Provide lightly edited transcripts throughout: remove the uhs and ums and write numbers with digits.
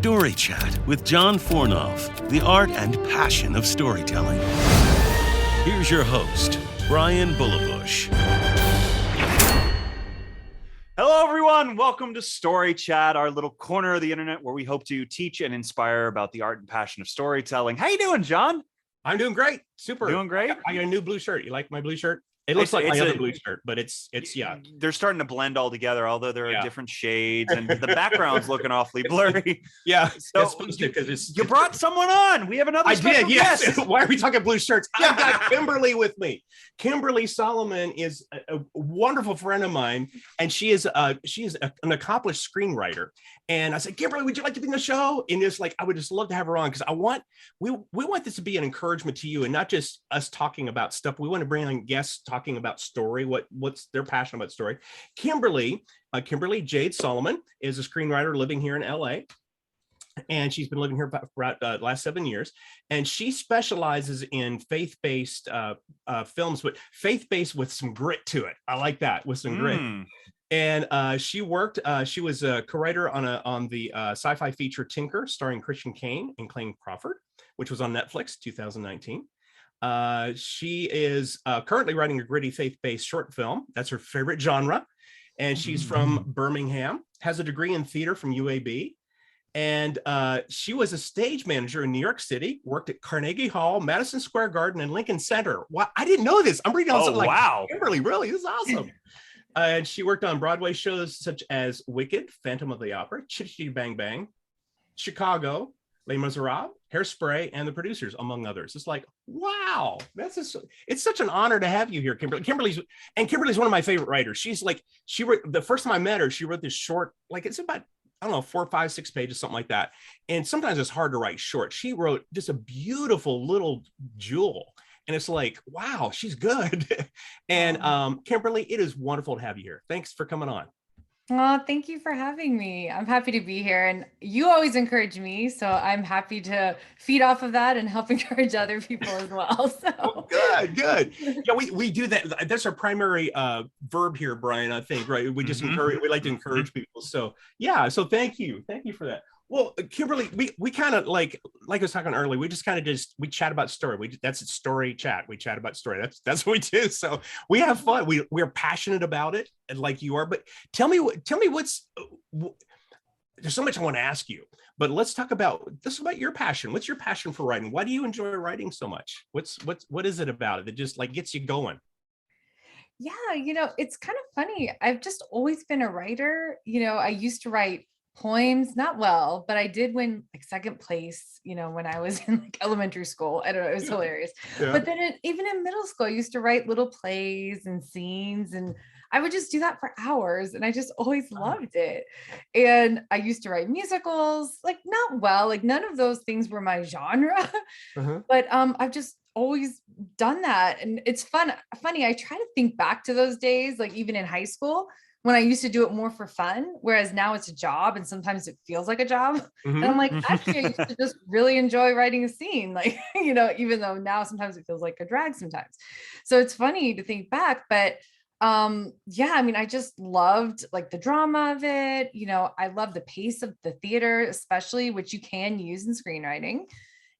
Story Chat with John Fornoff, the art and passion of storytelling. Here's your host, Brian Bullabush. Hello, everyone. Welcome to Story Chat, our little corner of the internet where we hope to teach and inspire about the art and passion of storytelling. How you doing, John? I'm doing great. Super. Doing great. I got a new blue shirt. You like my blue shirt? It looks like my other blue shirt, but it's yeah. They're starting to blend all together, although there are different shades and the background's looking awfully blurry. Yeah. So you brought someone on. We have another special guest. Why are we talking blue shirts? I've got Kimberly with me. Kimberly Soliman is a wonderful friend of mine, and she is an accomplished screenwriter. And I said, Kimberly, would you like to be in the show? And it's like, I would just love to have her on, because we want this to be an encouragement to you, and not just us talking about stuff. We want to bring on guests talking about story, what's their passion about story. Kimberly Jade Soliman is a screenwriter living here in LA. And she's been living here for the last 7 years. And she specializes in faith-based films, but faith-based with some grit to it. I like that, with some grit. And she was a co-writer on the sci-fi feature Tinker, starring Christian Kane and Clayne Crawford, which was on Netflix 2019. She is currently writing a gritty faith-based short film. That's her favorite genre. And she's from Birmingham, has a degree in theater from UAB. And she was a stage manager in New York City, worked at Carnegie Hall, Madison Square Garden, and Lincoln Center. Wow, I didn't know this. I'm reading all something like, Kimberly, really? This is awesome. And she worked on Broadway shows such as Wicked, Phantom of the Opera, Chitty Chitty Bang Bang, Chicago, Les Miserables, Hairspray, and The Producers, among others. It's like, wow, it's such an honor to have you here, Kimberly. Kimberly's one of my favorite writers. She wrote, the first time I met her, she wrote this short, like it's about, I don't know, 4, 5, 6 pages, something like that. And sometimes it's hard to write short. She wrote just a beautiful little jewel. And it's like, wow, she's good. And Kimberly, it is wonderful to have you here. Thanks for coming on. Well, thank you for having me. I'm happy to be here. And you always encourage me. So I'm happy to feed off of that and help encourage other people as well. So oh, good. Yeah, we do that. That's our primary verb here, Brian, I think, right? We just we like to encourage people. So yeah, so thank you. Thank you for that. Well, Kimberly, we kind of like I was talking earlier, we just kind of we chat about story. That's a story chat. We chat about story. That's what we do. So we have fun. We're passionate about it, and like you are. But tell me what's there's so much I want to ask you. But let's talk about your passion. What's your passion for writing? Why do you enjoy writing so much? What is it about it that just like gets you going? Yeah, it's kind of funny. I've just always been a writer. I used to write poems, not well, but I did win like second place, when I was in like elementary school. I don't know, it was hilarious. Yeah. But then even in middle school, I used to write little plays and scenes, and I would just do that for hours. And I just always loved it. And I used to write musicals, like not well, like none of those things were my genre, but I've just always done that. And it's funny. I try to think back to those days, like even in high school, when I used to do it more for fun, whereas now it's a job and sometimes it feels like a job. And I'm like, actually, I used to just really enjoy writing a scene, like, even though now sometimes it feels like a drag sometimes. So it's funny to think back, but I just loved like the drama of it. I love the pace of the theater, especially, which you can use in screenwriting.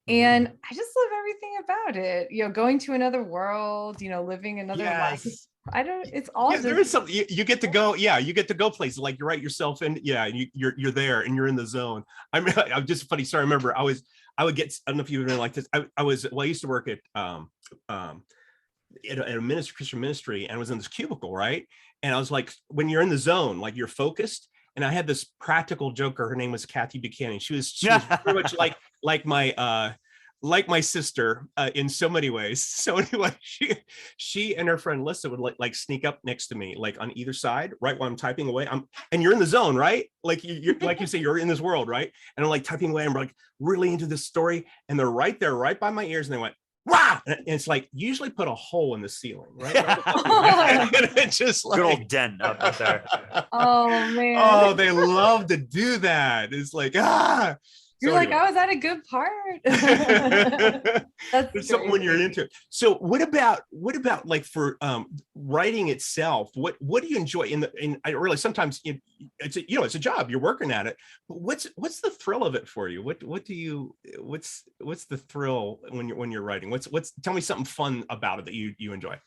And I just love everything about it, going to another world, living another life. It's all there is something you get to go. Yeah, you get to go places, like you write yourself in. Yeah, and you're there and you're in the zone. I'm just funny. Sorry, I remember I would get, I don't know if you've been like this. I used to work at a Christian ministry, and I was in this cubicle, right? And I was like, when you're in the zone, like you're focused. And I had this practical joker. Her name was Kathy Buchanan. She was pretty much like my sister in so many ways. So anyway, she and her friend Lissa would like sneak up next to me, like on either side, right while I'm typing away. And you're in the zone, right? Like you're like you say, you're in this world, right? And I'm like typing away. I'm like really into this story, and they're right there, right by my ears, and they went, wow! And it's like usually put a hole in the ceiling, right? And it's just like good old dent up there. Oh man! Oh, they love to do that. It's like You're So like, anyway. I was at a good part. That's There's something when you're into it. So what about like for writing itself? What do you enjoy I realize sometimes it's a job, you're working at it, but what's the thrill of it for you? What's the thrill when you're writing? Tell me something fun about it that you enjoy.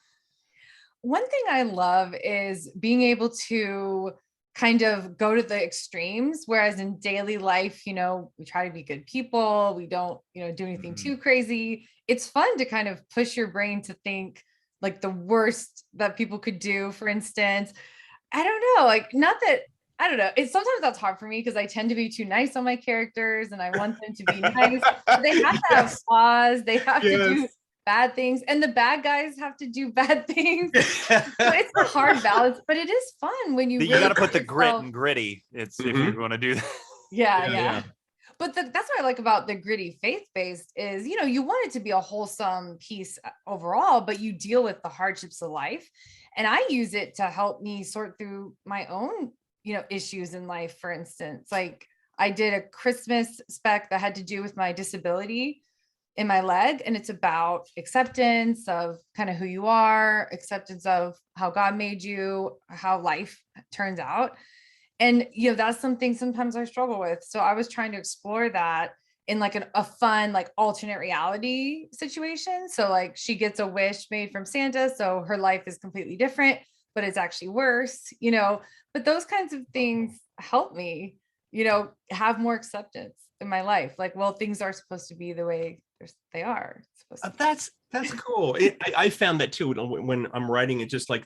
One thing I love is being able to kind of go to the extremes, whereas in daily life, we try to be good people. We don't, do anything too crazy. It's fun to kind of push your brain to think like the worst that people could do. For instance, I don't know, like, not that, I don't know. It's sometimes that's hard for me because I tend to be too nice on my characters and I want them to be nice. But they have to have flaws. They have to do bad things, and the bad guys have to do bad things. So it's a hard balance, but it is fun when you got to put the grit and gritty. It's if you want to do that. Yeah. But that's what I like about the gritty faith-based is, you want it to be a wholesome piece overall, but you deal with the hardships of life. And I use it to help me sort through my own, issues in life. For instance, like I did a Christmas spec that had to do with my disability in my leg. And it's about acceptance of kind of who you are, acceptance of how God made you, how life turns out. And, that's something sometimes I struggle with. So I was trying to explore that in like a fun, like alternate reality situation. So like she gets a wish made from Santa. So her life is completely different, but it's actually worse, but those kinds of things help me, have more acceptance in my life. Like, well, things are supposed to be the way they are supposed to be. That's cool. I found that too when I'm writing it, just like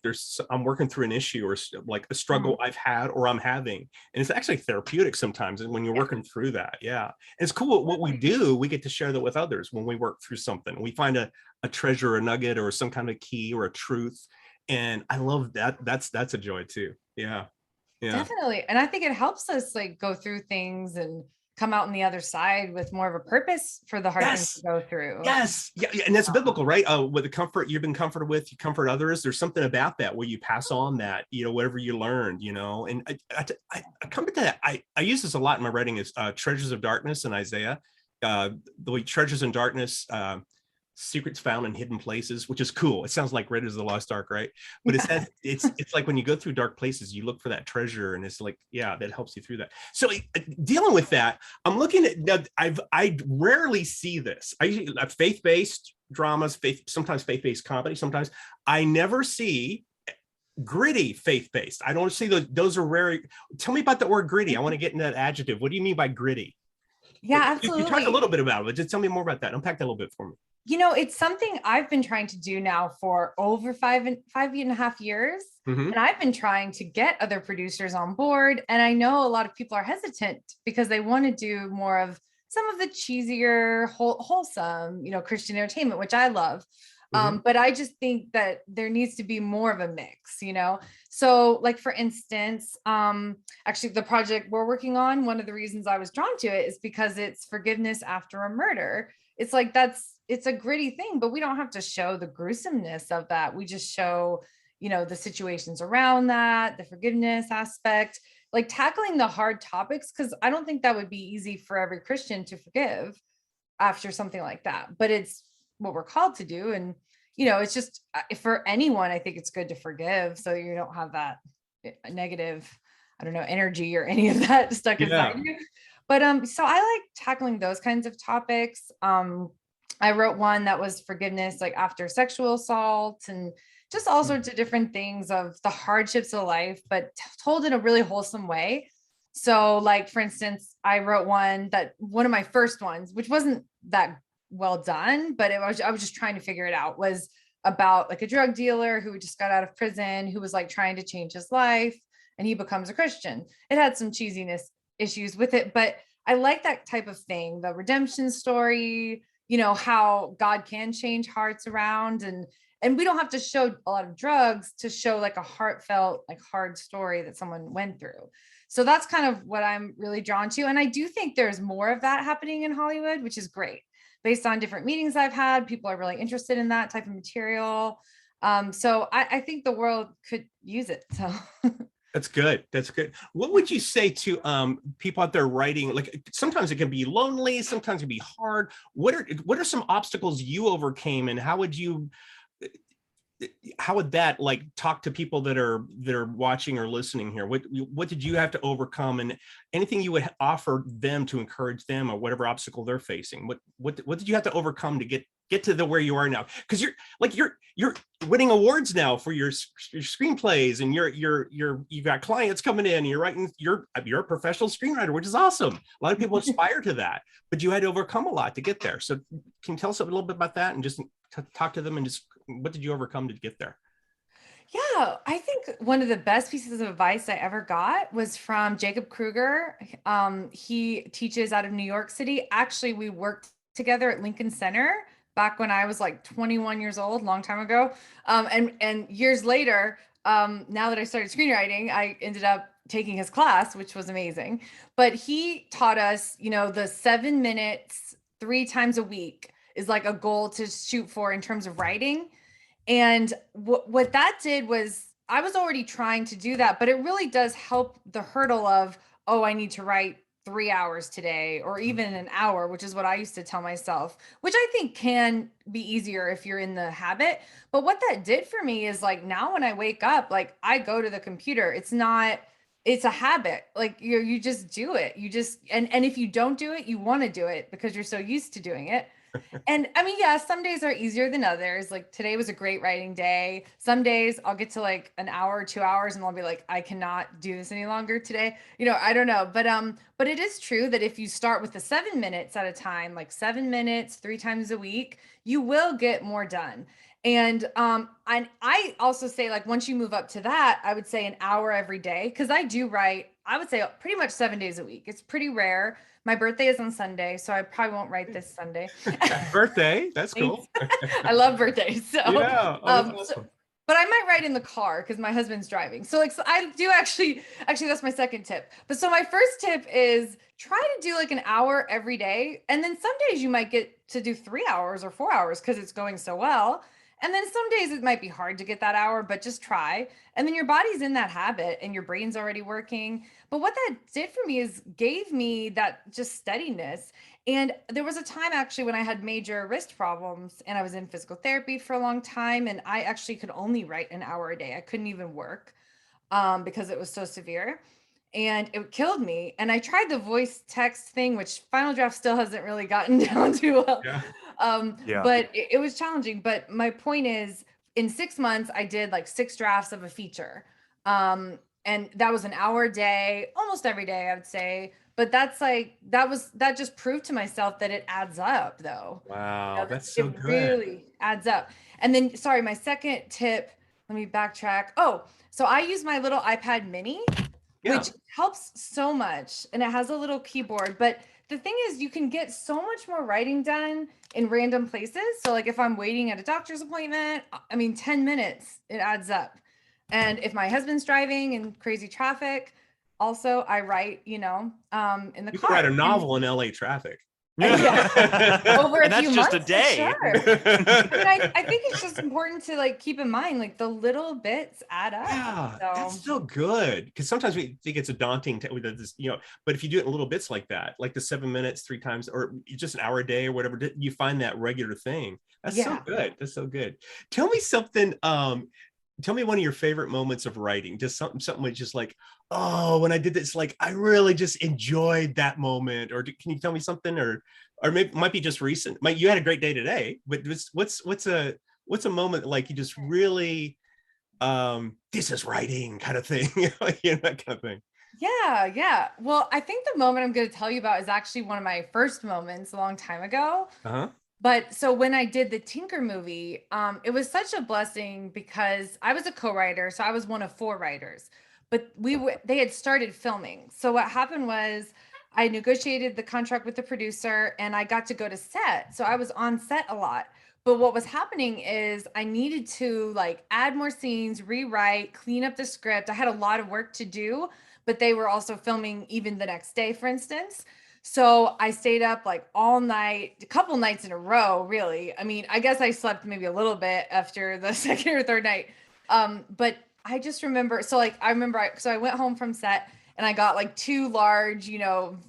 I'm working through an issue or like a struggle I've had or I'm having, and it's actually therapeutic sometimes when you're working through that. Yeah, and it's cool. What we do, we get to share that with others when we work through something. We find a treasure, a nugget, or some kind of key or a truth, and I love that. That's a joy too. Yeah. Definitely. And I think it helps us like go through things and come out on the other side with more of a purpose for the hard things to go through. Yes. Yeah. And that's biblical, right? With the comfort you've been comforted with, you comfort others. There's something about that where you pass on that, whatever you learned, and I come to that. I use this a lot in my writing is treasures of darkness in Isaiah. The treasures in darkness, secrets found in hidden places, which is cool. It sounds like Raiders of the Lost Ark, right? But it says it's like when you go through dark places, you look for that treasure, and it's like, that helps you through that. So dealing with that, I'm looking at I rarely see this. I faith-based dramas, sometimes faith-based comedy, sometimes I never see gritty faith-based. I don't see those are rare. Tell me about the word gritty. I want to get into that adjective. What do you mean by gritty? Yeah, absolutely. You talked a little bit about it, but just tell me more about that. Unpack that a little bit for me. It's something I've been trying to do now for over 5.5 years. And I've been trying to get other producers on board. And I know a lot of people are hesitant because they want to do more of some of the cheesier, wholesome, Christian entertainment, which I love. But I just think that there needs to be more of a mix, So like, for instance, actually the project we're working on, one of the reasons I was drawn to it is because it's forgiveness after a murder. It's like, it's a gritty thing, but we don't have to show the gruesomeness of that. We just show, the situations around that, the forgiveness aspect, like tackling the hard topics. Cause I don't think that would be easy for every Christian to forgive after something like that, but it's what we're called to do. And, it's just for anyone, I think it's good to forgive. So you don't have that negative, energy or any of that stuck inside you. But, so I like tackling those kinds of topics. I wrote one that was forgiveness, like after sexual assault and just all sorts of different things of the hardships of life, but told in a really wholesome way. So like, for instance, I wrote one of my first ones, which wasn't that well done, but I was just trying to figure it out, was about like a drug dealer who just got out of prison, who was like trying to change his life, and he becomes a Christian. It had some cheesiness issues with it, but I like that type of thing, the redemption story, how God can change hearts around, and we don't have to show a lot of drugs to show like a heartfelt, like hard story that someone went through. So that's kind of what I'm really drawn to. And I do think there's more of that happening in Hollywood, which is great. Based on different meetings I've had, people are really interested in that type of material. So I think the world could use it. So That's good. That's good. What would you say to people out there writing? Like sometimes it can be lonely, sometimes it can be hard. What are some obstacles you overcame, and how would that like talk to people that are watching or listening here? What did you have to overcome, and anything you would offer them to encourage them, or whatever obstacle they're facing? What did you have to overcome to get to the where you are now? Because you're winning awards now for your screenplays, and you've got clients coming in, and you're writing, you're a professional screenwriter, which is awesome. A lot of people aspire to that, but you had to overcome a lot to get there. So can you tell us a little bit about that, and just talk to them, and just what did you overcome to get there? Yeah, I think one of the best pieces of advice I ever got was from Jacob Kruger. He teaches out of New York City. Actually, we worked together at Lincoln Center back when I was like 21 years old, long time ago. And years later, now that I started screenwriting, I ended up taking his class, which was amazing. But he taught us, the 7 minutes, 3 times a week is like a goal to shoot for in terms of writing. And what that did was, I was already trying to do that, but it really does help the hurdle of, oh, I need to write 3 hours today, or even an hour, which is what I used to tell myself, which I think can be easier if you're in the habit. But what that did for me is, like, now when I wake up, like, I go to the computer. It's a habit. Like you just do it. You just, and if you don't do it, you want to do it because you're so used to doing it. And I mean, yeah, some days are easier than others. Like today was a great writing day. Some days I'll get to like an hour or 2 hours and I'll be like, I cannot do this any longer today. I don't know. But it is true that if you start with the 7 minutes at a time, like 7 minutes, 3 times a week, you will get more done. And I also say, like, once you move up to that, I would say an hour every day. Cause I do write, I would say pretty much 7 days a week. It's pretty rare. My birthday is on Sunday, so I probably won't write this Sunday. Birthday, that's cool. I love birthdays. So, yeah, awesome. But I might write in the car because my husband's driving. So I do actually, that's my second tip. But so my first tip is try to do like an hour every day. And then some days you might get to do 3 hours or 4 hours because it's going so well. And then some days it might be hard to get that hour, but just try. And then your body's in that habit and your brain's already working. But what that did for me is gave me that just steadiness. And there was a time actually when I had major wrist problems and I was in physical therapy for a long time. And I actually could only write an hour a day. I couldn't even work because it was so severe. And it killed me. And I tried the voice text thing, which Final Draft still hasn't really gotten down too well. But it was challenging. But my point is, in 6 months, I did like 6 drafts of a feature. And that was an hour a day, almost every day, I would say. But that's like, that just proved to myself that it adds up though. Wow, that's so good. It really adds up. And then, sorry, my second tip, let me backtrack. Oh, so I use my little iPad mini, which helps so much. And it has a little keyboard, but the thing is you can get so much more writing done in random places. So like if I'm waiting at a doctor's appointment, 10 minutes, it adds up. And if my husband's driving in crazy traffic, also I write, in the car. You could write a novel in LA traffic. Over a and that's few just months, a day. for sure. And I think it's just important to like keep in mind, like the little bits add up. Yeah, that's so good. Because sometimes we think it's a daunting, but if you do it in little bits like that, like the 7 minutes 3 times, or just an hour a day or whatever, you find that regular thing. That's so good. That's so good. Tell me something. Tell me one of your favorite moments of writing. Just something like just like, oh, when I did this, like I really just enjoyed that moment. Or can you tell me something, or maybe it might be just recent. You had a great day today, but what's a moment like you just really, this is writing kind of thing, that kind of thing. Yeah. Well, I think the moment I'm going to tell you about is actually one of my first moments a long time ago. But so when I did the Tinker movie, it was such a blessing because I was a co-writer. So I was one of 4 writers, but they had started filming. So what happened was I negotiated the contract with the producer and I got to go to set. So I was on set a lot. But what was happening is I needed to like add more scenes, rewrite, clean up the script. I had a lot of work to do, but they were also filming even the next day, for instance. So I stayed up like all night, a couple nights in a row, really. I guess I slept maybe a little bit after the second or third night. But I just remember, so like, so I went home from set and I got like 2 large,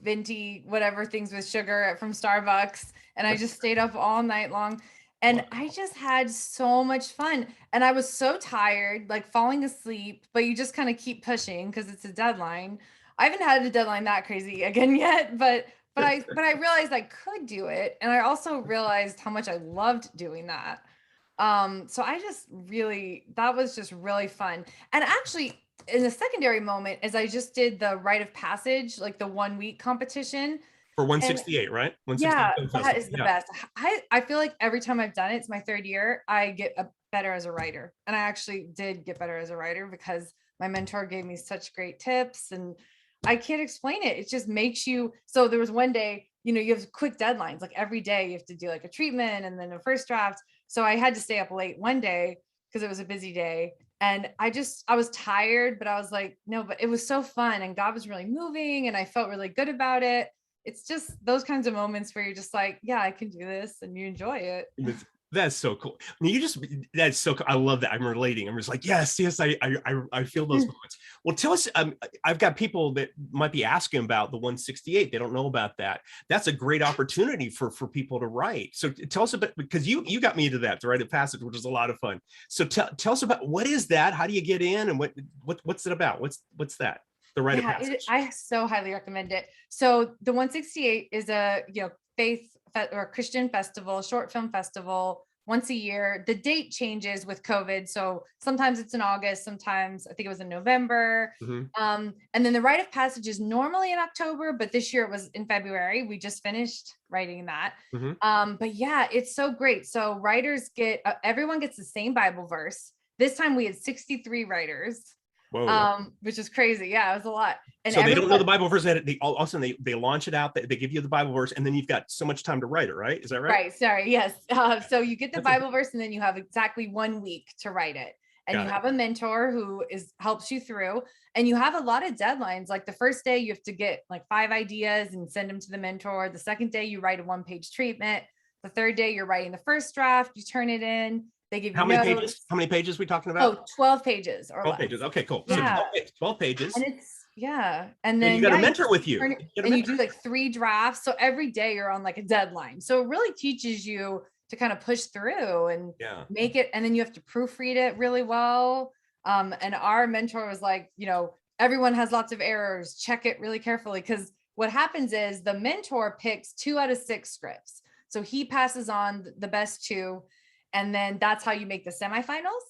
venti, whatever things with sugar from Starbucks. And I just stayed up all night long. And Wow. I just had so much fun. And I was so tired, like falling asleep, but you just kind of keep pushing because it's a deadline. I haven't had a deadline that crazy again yet, but I realized I could do it. And I also realized how much I loved doing that. So that was just really fun. And actually, in the secondary moment, as I just did the rite of passage, like the 1 week competition. For And 168, right? 168 yeah, Film that Festival. is the Yeah. best. I feel like every time I've done it, it's my 3rd year, I get better as a writer. And I actually did get better as a writer because my mentor gave me such great tips, and I can't explain it. It just makes you, so there was one day, you have quick deadlines, like every day you have to do like a treatment and then a first draft. So I had to stay up late one day because it was a busy day. And I was tired, but I was like, no, but it was so fun. And God was really moving and I felt really good about it. It's just those kinds of moments where you're just like, yeah, I can do this, and you enjoy it. That's so cool. I mean, that's so cool. I love that. I'm relating. I'm just like, yes, I feel those moments. Well, tell us, I've got people that might be asking about the 168. They don't know about that. That's a great opportunity for people to write. So tell us about, because you got me into that, the rite of passage, which is a lot of fun. So tell us about, what is that? How do you get in, and what's it about? What's that? The rite of passage. I so highly recommend it. So the 168 is a faith or Christian festival, short film festival, once a year. The date changes with COVID, so sometimes it's in August, sometimes I think it was in November. And then the rite of passage is normally in October, but this year it was in February. We just finished writing that. But yeah, it's so great. So writers everyone gets the same Bible verse. This time we had 63 writers. Whoa. Which is crazy. Yeah, it was a lot. And so they don't know the Bible verse. They also they launch it out. They give you the Bible verse, and then you've got so much time to write it. Right? Is that right? Right. Sorry. Yes. So you get the Bible verse, and then you have exactly 1 week to write it. And you have a mentor who helps you through. And you have a lot of deadlines. Like the first day, you have to get like 5 ideas and send them to the mentor. The second day, you write a 1-page treatment. The third day, you're writing the first draft. You turn it in. They give you how many pages? How many pages are we talking about? Oh, 12 pages or 12 less. pages. Okay, cool. Yeah. So 12 pages. And and then you got a mentor with you. And you do like 3 drafts. So every day you're on like a deadline. So it really teaches you to kind of push through and make it. And then you have to proofread it really well. And our mentor was like, everyone has lots of errors. Check it really carefully. Because what happens is the mentor picks 2 out of 6 scripts. So he passes on the best 2. And then that's how you make the semifinals.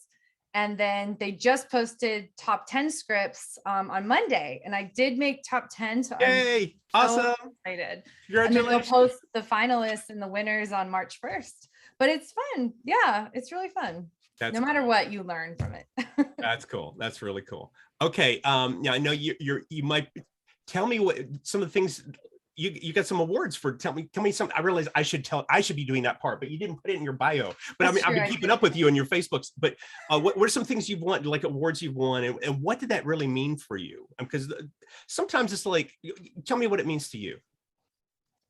And then they just posted top 10 scripts on Monday. And I did make top 10. So yay, I'm so awesome. excited. Congratulations. And then they'll post the finalists and the winners on March 1st. But it's fun. Yeah, it's really fun. No matter what, you learn from it. That's cool. That's really cool. Okay. Yeah, I know you might tell me what some of the things you got some awards for. Tell me some. I realize I should be doing that part, but you didn't put it in your bio. But I've been keeping up with you on your Facebooks. But what are some things you've won, like awards you've won, and what did that really mean for you? Because sometimes it's like, tell me what it means to you.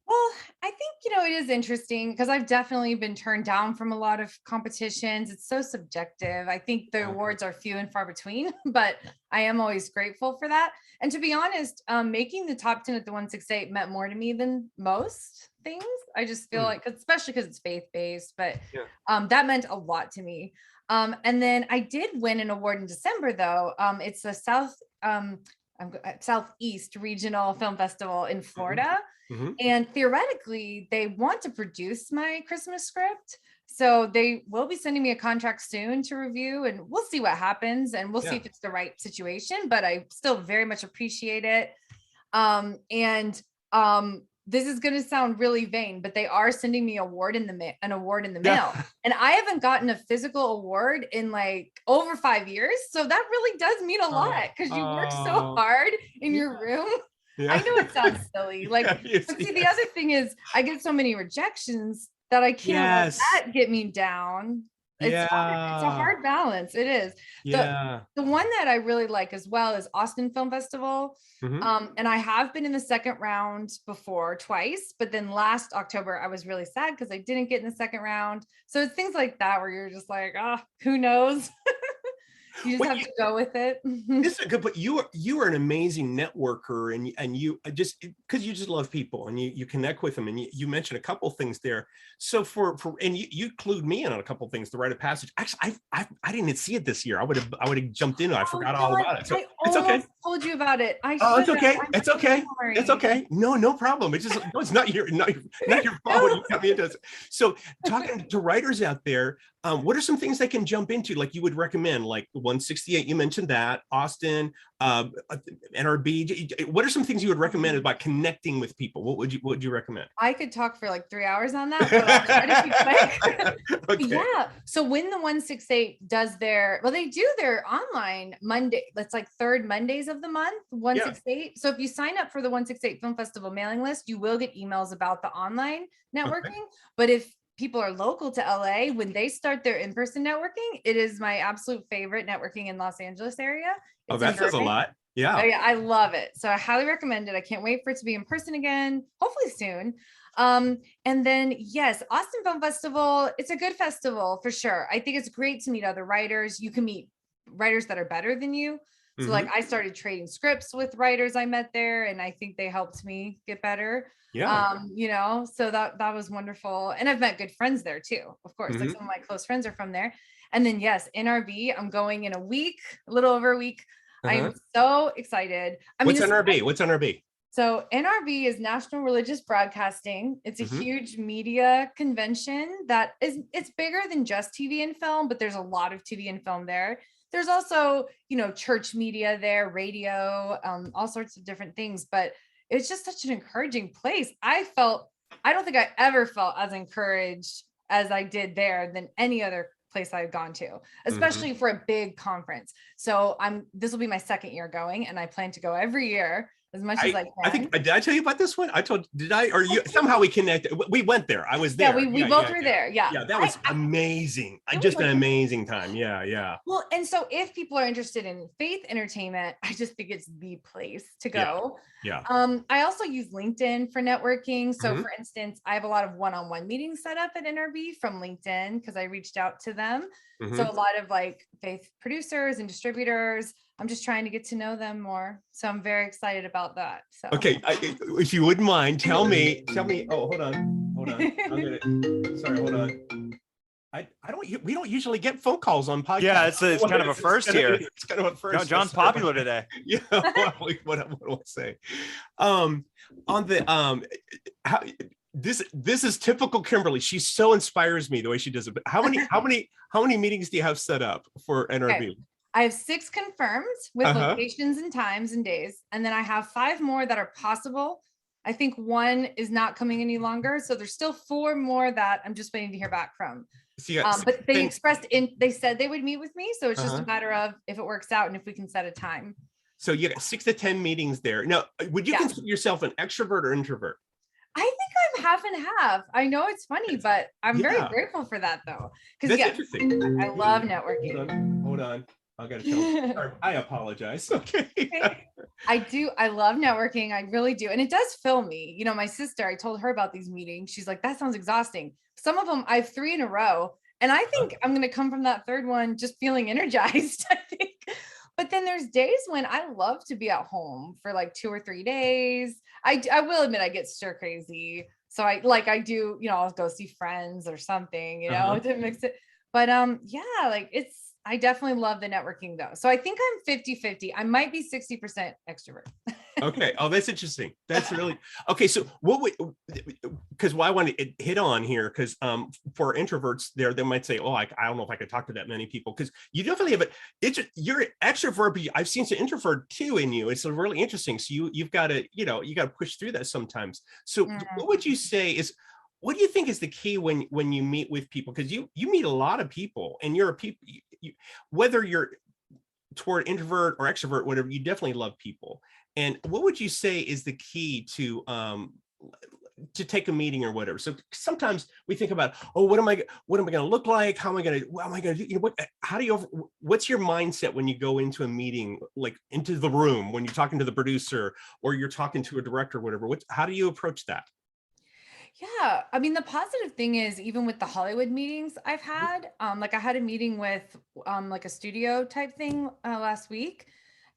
Well, I think, it is interesting because I've definitely been turned down from a lot of competitions. It's so subjective. I think the awards are few and far between, but I am always grateful for that. And to be honest, making the top 10 at the 168 meant more to me than most things. I just feel like, especially because it's faith-based, but that meant a lot to me. And then I did win an award in December, though. It's the Southeast Regional Film Festival in Florida. And theoretically, they want to produce my Christmas script. So they will be sending me a contract soon to review, and we'll see what happens, and we'll see if it's the right situation, but I still very much appreciate it. This is going to sound really vain, but they are sending me an award in the mail. And I haven't gotten a physical award in like over 5 years. So that really does mean a lot because you work so hard in your room. I know it sounds silly. Like, but see, the other thing is I get so many rejections that I can't let that get me down. It's hard. It's a hard balance. It is. The one that I really like as well is Austin Film Festival. And I have been in the second round before twice, but then last October I was really sad because I didn't get in the second round. So it's things like that where you're just like, who knows? You just have to go with it. This is a good, but you are an amazing networker, and you just because you just love people and you connect with them, and you mentioned a couple things there. So and you clued me in on a couple things. The rite of passage. Actually, I didn't see it this year. I would have jumped in. I forgot all about it. So it's okay. I told you about it. Oh, it's okay. It's okay. It's okay. No problem. It's just it's not your fault. You got me into it. So talking to writers out there, what are some things they can jump into? Like you would recommend, like 168. You mentioned that Austin, NRB. What are some things you would recommend about connecting with people? What would you recommend? I could talk for like 3 hours on that, but I'll try to be quick. Okay. Yeah. So when the 168 does they do their online Monday. That's like third Mondays of the month, 168. Yeah. So if you sign up for the 168 Film Festival mailing list, you will get emails about the online networking. Okay. But if people are local to LA, when they start their in-person networking, it is my absolute favorite networking in Los Angeles area. It's that says a lot. Yeah. Oh, yeah, I love it. So I highly recommend it. I can't wait for it to be in person again, hopefully soon. And then yes, Austin Film Festival, it's a good festival for sure. I think it's great to meet other writers. You can meet writers that are better than you. So like I started trading scripts with writers I met there, and I think they helped me get better. Yeah. So that was wonderful. And I've met good friends there too. Of course, like some of my close friends are from there. And then yes, NRB, I'm going in a week, a little over a week. I am so excited. What's NRB? What's NRB? So NRB is National Religious Broadcasting. It's a huge media convention it's bigger than just TV and film, but there's a lot of TV and film there. There's also, church media there, radio, all sorts of different things, but it's just such an encouraging place. I don't think I ever felt as encouraged as I did there than any other place I've gone to, especially for a big conference. So this will be my second year going, and I plan to go every year as much as I can. I think, did I tell you about this one? Or you, somehow we connected. We went there. I was there. Yeah, we both were there. Yeah. Yeah, that was amazing. Just an amazing time. Yeah. Well, and so if people are interested in faith entertainment, I just think it's the place to go. Yeah. I also use LinkedIn for networking. So for instance, I have a lot of one-on-one meetings set up at NRB from LinkedIn because I reached out to them. So a lot of like faith producers and distributors, I'm just trying to get to know them more. So I'm very excited about that. So okay, if you wouldn't mind, tell me. Oh, hold on. Sorry, hold on. We don't usually get phone calls on podcasts. Yeah, it's kind of a first here. It's kind of a first. John's popular today. Yeah. What do I say? On the this is typical Kimberly. She so inspires me the way she does it. But how many meetings do you have set up for NRB? Okay. I have 6 confirmed with locations and times and days. And then I have 5 more that are possible. I think 1 is not coming any longer. So there's still 4 more that I'm just waiting to hear back from. So but they they said they would meet with me. So it's just a matter of if it works out and if we can set a time. So you got 6 to 10 meetings there. Now, would you consider yourself an extrovert or introvert? I think I'm half and half. I know it's funny, but I'm very grateful for that though. Because interesting. I love networking. Hold on. I gotta tell you. I apologize. Okay. I love networking. I really do. And it does fill me. My sister, I told her about these meetings. She's like, that sounds exhausting. Some of them I have 3 in a row. And I think I'm going to come from that third one just feeling energized, I think. But then there's days when I love to be at home for like 2 or 3 days. I will admit I get stir crazy. So I do, I'll go see friends or something, to mix it. But I definitely love the networking though. So I think I'm 50-50. I might be 60% extrovert. Okay. Oh, that's interesting. That's really okay. So because I want to hit on here, because for introverts they might say, I don't know if I could talk to that many people, because you definitely have you're an extrovert, but I've seen some introvert too in you. It's really interesting. So you've got to, you got to push through that sometimes. So what would you say what do you think is the key when you meet with people? Because you meet a lot of people, and you're a people, whether you're toward introvert or extrovert, whatever, you definitely love people. And what would you say is the key to take a meeting or whatever? So sometimes we think about, what am I going to look like? What am I going to do? What's your mindset when you go into a meeting, like into the room, when you're talking to the producer or you're talking to a director or whatever? How do you approach that? Yeah, I mean, the positive thing is even with the Hollywood meetings I've Mhm. had, like I had a meeting with like a studio type thing last week,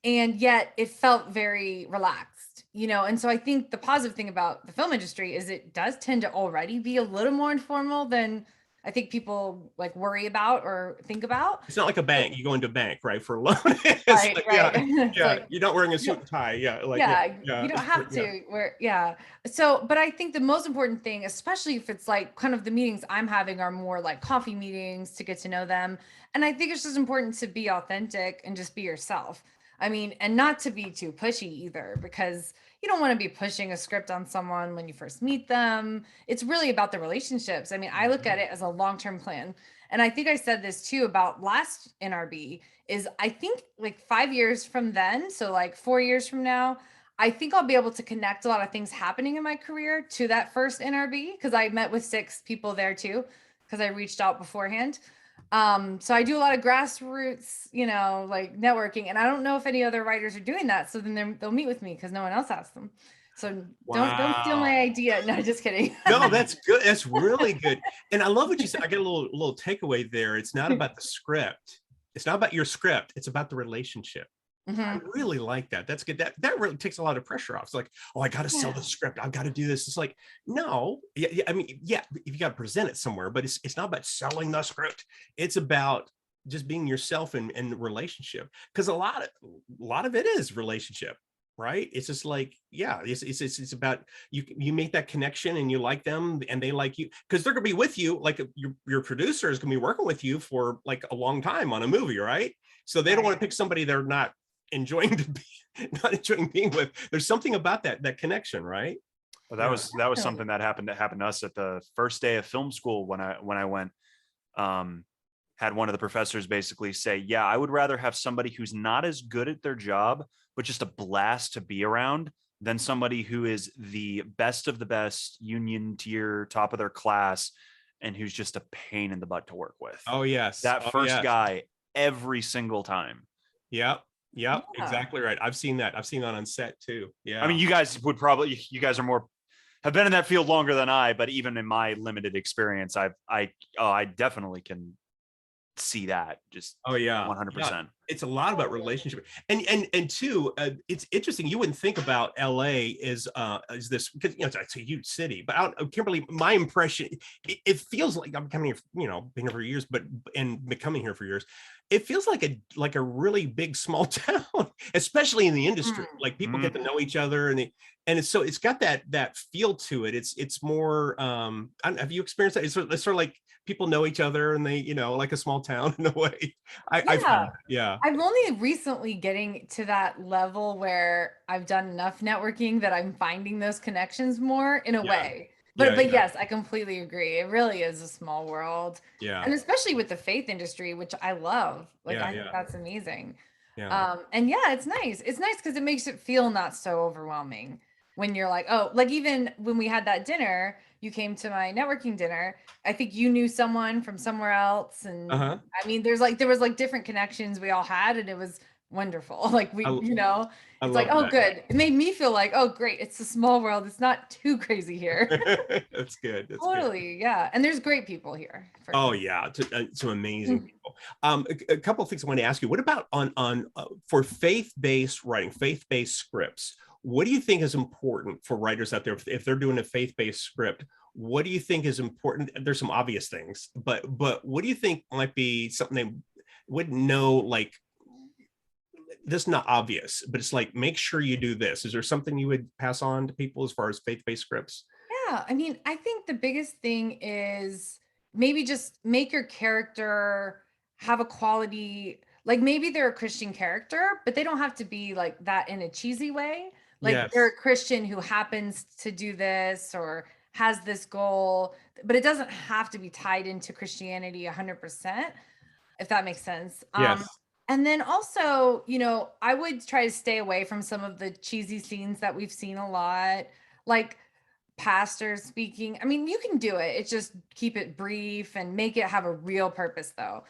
and yet it felt very relaxed, and so I think the positive thing about the film industry is it does tend to already be a little more informal than I think people like worry about or think about. It's not like a So- bank. You go into a bank, right, for a loan. It's right, like, right. yeah, It's yeah. like You're not wearing a you suit and tie. Yeah, like yeah, yeah, yeah, you don't it's have yeah. to where yeah. So, but I think the most important thing, especially if it's like kind of the meetings I'm having are more like coffee meetings to get to know them. And I think it's just important to be authentic and just be yourself. I mean, and not to be too pushy either, because you don't want to be pushing a script on someone when you first meet them. It's really about the relationships. I mean, I look at Mhm. it as a long-term plan. And I think I said this too about last NRB is I think like 5 years from then, so like 4 years from now, I think I'll be able to connect a lot of things happening in my career to that first NRB because I met with 6 people there too, because I reached out beforehand. So I do a lot of grassroots, like networking, and I don't know if any other writers are doing that. So then they'll meet with me because no one else asked them. So don't steal Wow. my idea. No, just kidding. No, that's good. That's really good. And I love what you said. I get a little takeaway there. It's not about the script. It's not about your script. It's about the relationship. I Mhm. really like that. That's good. That really takes a lot of pressure off. It's like, oh, I got to sell Yeah. the script. I've got to do this. It's like, no, yeah, yeah, I mean, yeah, if you got to present it somewhere, but it's not about selling the script. It's about just being yourself and the relationship. Because a lot of it is relationship, right? It's just like, yeah, it's about you make that connection and you like them and they like you because they're gonna be with you. Like your producer is gonna be working with you for like a long time on a movie, right? So they don't want Right. to pick somebody they're not enjoying to be not enjoying being with. There's something about that connection, right? Well, that Yeah. was Definitely. something that happened to us at the first day of film school when I went. Um, had one of the professors basically say, "Yeah, I would rather have somebody who's not as good at their job, but just a blast to be around, than somebody who is the best of the best, union tier, top of their class, and who's just a pain in the butt to work with." Oh yes. That Oh first yes. guy, every single time. Yep. Yep. Yeah. Exactly right. I've seen that. I've seen that on set too. I Yeah. mean, you guys are more have been in that field longer than I, but even in my limited experience, I definitely can see that just Oh yeah, yeah. 100%. It's a lot about relationship, and two. It's interesting. You wouldn't think about LA is this because it's a huge city, but out Kimberly, my impression, it feels like I'm coming here, been here for years, but and becoming here for years. It feels like a really big small town, especially in the industry. Mm. Like people Mm. get to know each other, and it's got that feel to it. It's more. Have you experienced that? It's sort of like people know each other and they like a small town in a way. I Yeah. find yeah. I'm only recently getting to that level where I've done enough networking that I'm finding those connections more in a Yeah. way. But Yeah. but Yeah. yes, I completely agree. It really is a small world. Yeah. And especially with the faith industry, which I love. Like Yeah. I think Yeah. that's amazing. Yeah. And yeah, it's nice. It's nice because it makes it feel not so overwhelming when you're like, oh, like even when we had that dinner, you came to my networking dinner. I think you knew someone from somewhere else. And Uh-huh. I mean, there was like different connections we all had, and it was wonderful. Like I I it's like, love oh, that. good. It made me feel like, oh, great. It's a small world. It's not too crazy here. That's good. That's good. Totally. Yeah. And there's great people here for Oh sure. yeah, some amazing people. A couple of things I want to ask you. What about on for faith-based writing, faith-based scripts? What do you think is important for writers out there if they're doing a faith-based script? What do you think is important? There's some obvious things, but what do you think might be something they wouldn't know? Like this is not obvious, but it's like make sure you do this. Is there something you would pass on to people as far as faith-based scripts? Yeah, I mean, I think the biggest thing is maybe just make your character have a quality, like maybe they're a Christian character, but they don't have to be like that in a cheesy way. Like they're Yes. a Christian who happens to do this or has this goal, but it doesn't have to be tied into Christianity 100%, if that makes sense. Yes. And then also, I would try to stay away from some of the cheesy scenes that we've seen a lot. Like pastors speaking. I mean, you can do it. It's just keep it brief and make it have a real purpose though.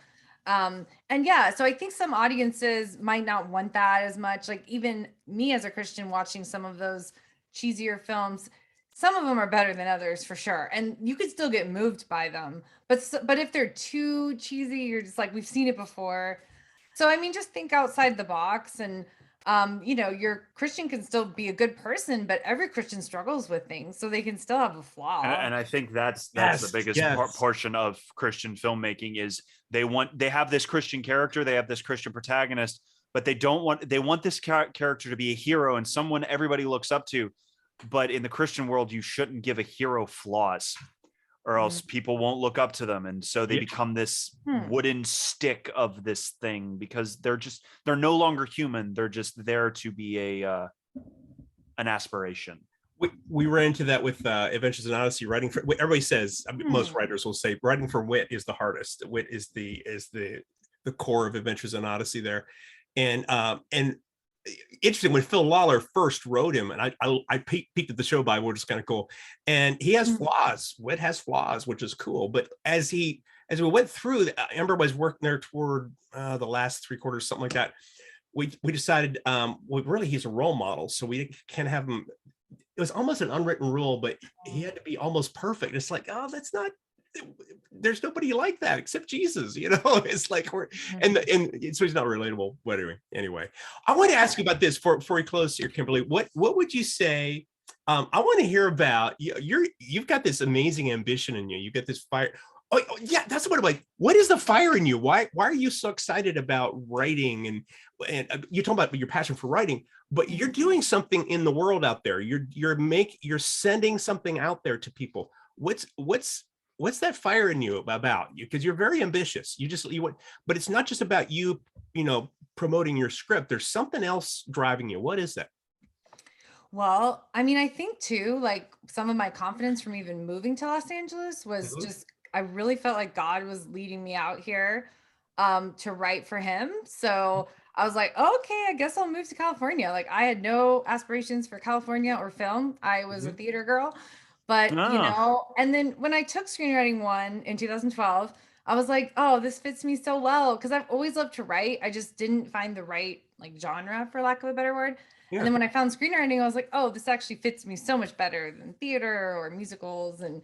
And yeah, so I think some audiences might not want that as much. Like even me as a Christian watching some of those cheesier films, some of them are better than others for sure. And you could still get moved by them. But if they're too cheesy, you're just like, we've seen it before. So, I mean, just think outside the box and, your Christian can still be a good person, but every Christian struggles with things. So they can still have a flaw. And I think that's Yes, the biggest yes. portion of Christian filmmaking is they have this Christian character, they have this Christian protagonist, but they want this character to be a hero and someone everybody looks up to. But in the Christian world, you shouldn't give a hero flaws, or else people won't look up to them, and so they become this wooden stick of this thing because they're no longer human. They're just there to be an aspiration. We ran into that with Adventures in Odyssey. Writing for, everybody says, most writers will say writing for wit is the hardest. Wit is the core of Adventures in Odyssey there. And interesting, when Phil Lawler first wrote him, and I peeked at the show by, we're just kind of cool, and he has flaws. Wit has flaws, which is cool. But as we went through, Amber was working there toward the last 3/4, something like that. We decided, well, really, he's a role model, so we can't have him. It was almost an unwritten rule, but he had to be almost perfect. It's like, oh, that's not. There's nobody like that except Jesus, It's like and so he's not relatable. But anyway, I want to ask you about this before we close here, Kimberly. What would you say? I want to hear about you've got this amazing ambition in you. You got this fire. Oh yeah, that's what I'm like. What is the fire in you? Why are you so excited about writing? And you're talking about your passion for writing, but you're doing something in the world out there. You're sending something out there to people. What's that fire in you about you? Because you're very ambitious. But it's not just about you, promoting your script. There's something else driving you. What is that? Well, I mean, I think too, like some of my confidence from even moving to Los Angeles was just, I really felt like God was leading me out here to write for him. So I was like, oh, okay, I guess I'll move to California. Like I had no aspirations for California or film. I was a theater girl. But, and then when I took Screenwriting 1 in 2012, I was like, oh, this fits me so well. Because I've always loved to write. I just didn't find the right genre, for lack of a better word. Yeah. And then when I found screenwriting, I was like, oh, this actually fits me so much better than theater or musicals. And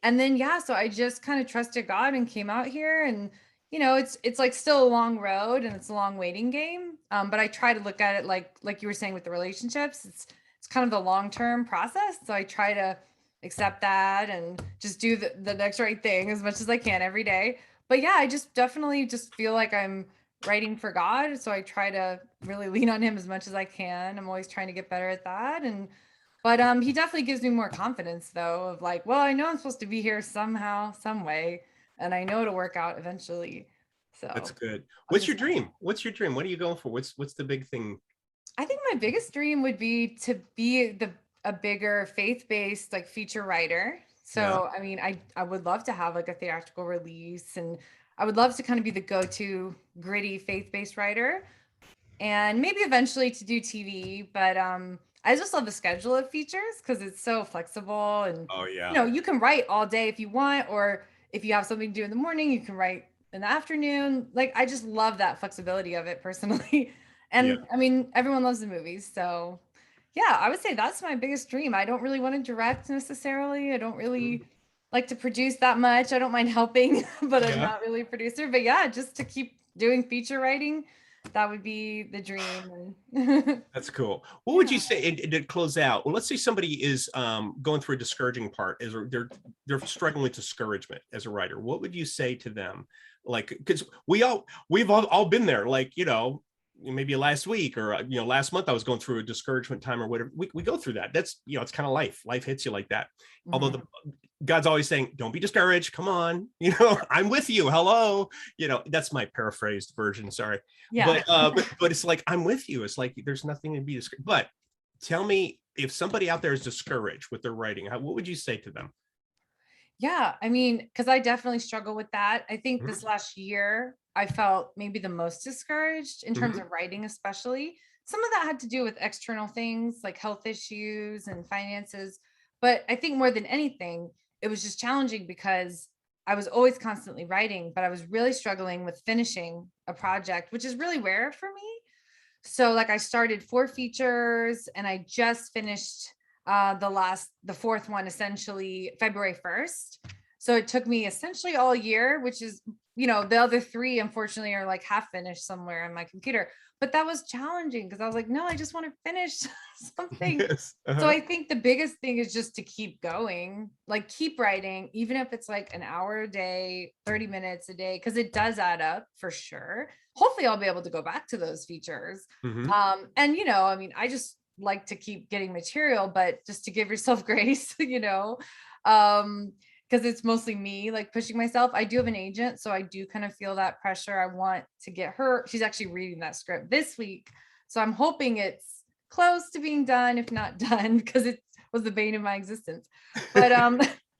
then, so I just kind of trusted God and came out here. And, it's like still a long road and it's a long waiting game. But I try to look at it like you were saying with the relationships, it's kind of the long-term process. So I try to accept that and just do the next right thing as much as I can every day. But yeah, I just definitely just feel like I'm writing for God. So I try to really lean on him as much as I can. I'm always trying to get better at that. But he definitely gives me more confidence though, of like, well, I know I'm supposed to be here somehow, some way, and I know it'll work out eventually. So that's good. What's your dream? What's your dream? What are you going for? What's the big thing? I think my biggest dream would be to be a bigger faith-based like feature writer. So I mean, I would love to have like a theatrical release, and I would love to kind of be the go-to gritty faith-based writer, and maybe eventually to do TV. But I just love the schedule of features because it's so flexible, and you can write all day if you want, or if you have something to do in the morning, you can write in the afternoon. Like I just love that flexibility of it personally. And I mean, everyone loves the movies, so yeah, I would say that's my biggest dream. I don't really want to direct necessarily. I don't really like to produce that much. I don't mind helping, but I'm not really a producer. But yeah, just to keep doing feature writing, that would be the dream. That's cool. What would you say to close out? Well, let's say somebody is going through a discouraging part, they're struggling with discouragement as a writer. What would you say to them? Like, because we've all been there, like, maybe last week or last month I was going through a discouragement time or whatever. We go through that. That's it's kind of life hits you like that. Although God's always saying, don't be discouraged, come on, I'm with you, hello, that's my paraphrased version, sorry. But it's like, I'm with you. It's like there's nothing to be discouraged. But tell me, if somebody out there is discouraged with their writing, what would you say to them? Yeah, I mean, because I definitely struggle with that. I think this last year I felt maybe the most discouraged in terms of writing, especially. Some of that had to do with external things like health issues and finances. But I think more than anything, it was just challenging because I was always constantly writing, but I was really struggling with finishing a project, which is really rare for me. So like I started 4 features and I just finished the fourth one essentially February 1st. So it took me essentially all year, which is, the other three, unfortunately, are like half finished somewhere on my computer. But that was challenging because I was like, no, I just want to finish something. Yes. So I think the biggest thing is just to keep going, like keep writing, even if it's like an hour a day, 30 minutes a day, because it does add up for sure. Hopefully I'll be able to go back to those features. Mhm. And I just like to keep getting material, but just to give yourself grace, because it's mostly me like pushing myself. I do have an agent, so I do kind of feel that pressure. I want to get her. She's actually reading that script this week. So I'm hoping it's close to being done, if not done, because it was the bane of my existence. But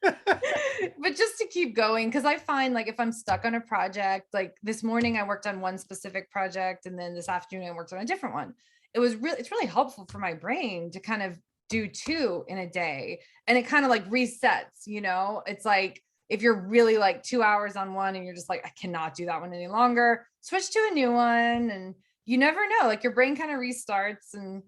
but just to keep going, because I find like if I'm stuck on a project, like this morning I worked on one specific project, and then this afternoon I worked on a different one. It's really helpful for my brain to kind of do two in a day, and it kind of like resets. It's like if you're really like 2 hours on one and you're just like, I cannot do that one any longer, switch to a new one, and you never know, like your brain kind of restarts. And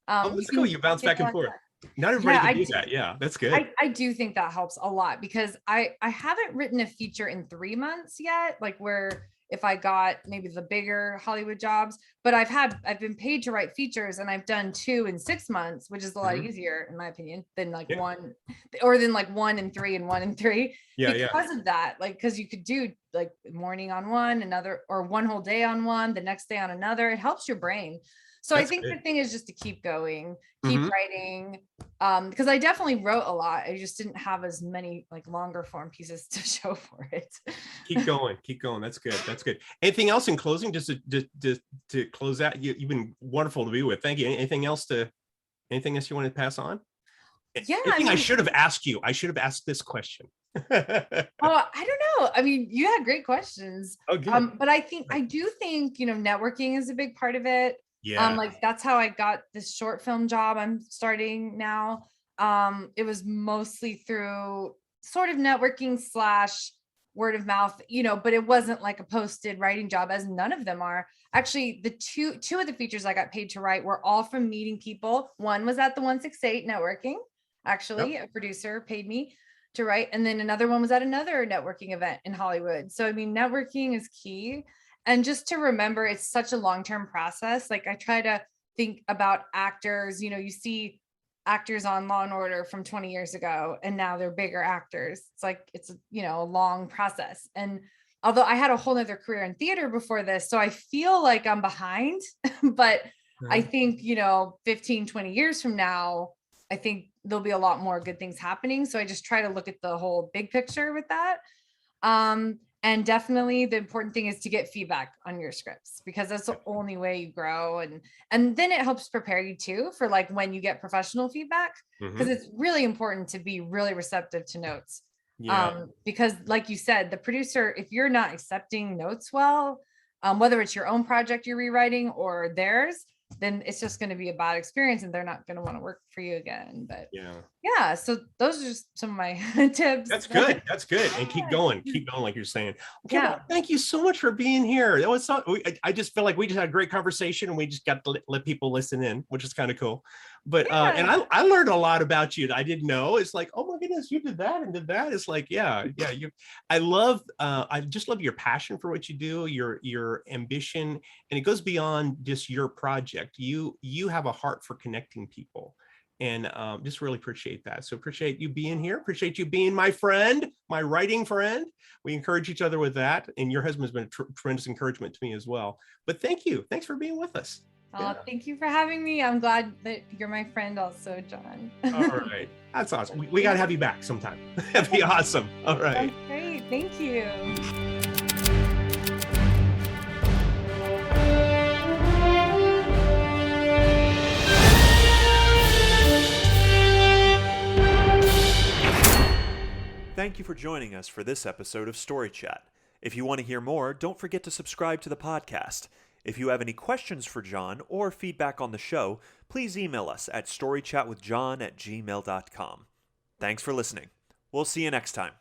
that's cool. You bounce back and forth. Not everybody can do that. Yeah, that's good. I do think that helps a lot, because I haven't written a feature in 3 months yet, like where if I got maybe the bigger Hollywood jobs, but I've been paid to write features, and I've done 2 in 6 months, which is a lot easier in my opinion than like one, or than like 1 and 3 and 1 and 3. Because of that, like, because you could do like morning on one, another, or one whole day on one, the next day on another. It helps your brain. So I think the thing is just to keep going, keep writing, because I definitely wrote a lot. I just didn't have as many like longer form pieces to show for it. Keep going. That's good. Anything else in closing, just to close out? You've been wonderful to be with. Thank you. Anything else you want to pass on? Yeah. I should have asked you. I should have asked this question. I don't know. I mean, you had great questions. Oh, good. But I do think, networking is a big part of it. Yeah. Like that's how I got this short film job I'm starting now. It was mostly through sort of networking / word of mouth, but it wasn't like a posted writing job, as none of them are. Actually, the two of the features I got paid to write were all from meeting people. One was at the 168 networking. Actually, a producer paid me to write. And then another one was at another networking event in Hollywood. So, I mean, networking is key. And just to remember, it's such a long-term process. Like I try to think about actors, you see actors on Law and Order from 20 years ago, and now they're bigger actors. It's like, it's, a long process. And although I had a whole nother career in theater before this, so I feel like I'm behind, but I think, 15, 20 years from now, I think there'll be a lot more good things happening. So I just try to look at the whole big picture with that. And definitely the important thing is to get feedback on your scripts, because that's the only way you grow. And then it helps prepare you too for like when you get professional feedback, because it's really important to be really receptive to notes. Because like you said, the producer, if you're not accepting notes well, whether it's your own project you're rewriting or theirs, then it's just going to be a bad experience, and they're not going to want to work for you again. But so those are just some of my tips. That's good. And keep going like you're saying. Okay, well, thank you so much for being here. That was I just feel like we just had a great conversation, and we just got to let people listen in, which is kind of cool. But and I learned a lot about you that I didn't know. It's like, oh my goodness, you did that and did that. It's like, I just love your passion for what you do, your ambition, and it goes beyond just your project. You have a heart for connecting people, and just really appreciate that. So appreciate you being here. Appreciate you being my friend, my writing friend. We encourage each other with that, and your husband's been a tremendous encouragement to me as well. But thank you. Thanks for being with us. Thank you for having me. I'm glad that you're my friend also, John. All right. That's awesome. We got to have you back sometime. That'd be awesome. All right. That's great. Thank you. Thank you for joining us for this episode of Story Chat. If you want to hear more, don't forget to subscribe to the podcast. If you have any questions for John or feedback on the show, please email us at storychatwithjohn@gmail.com. Thanks for listening. We'll see you next time.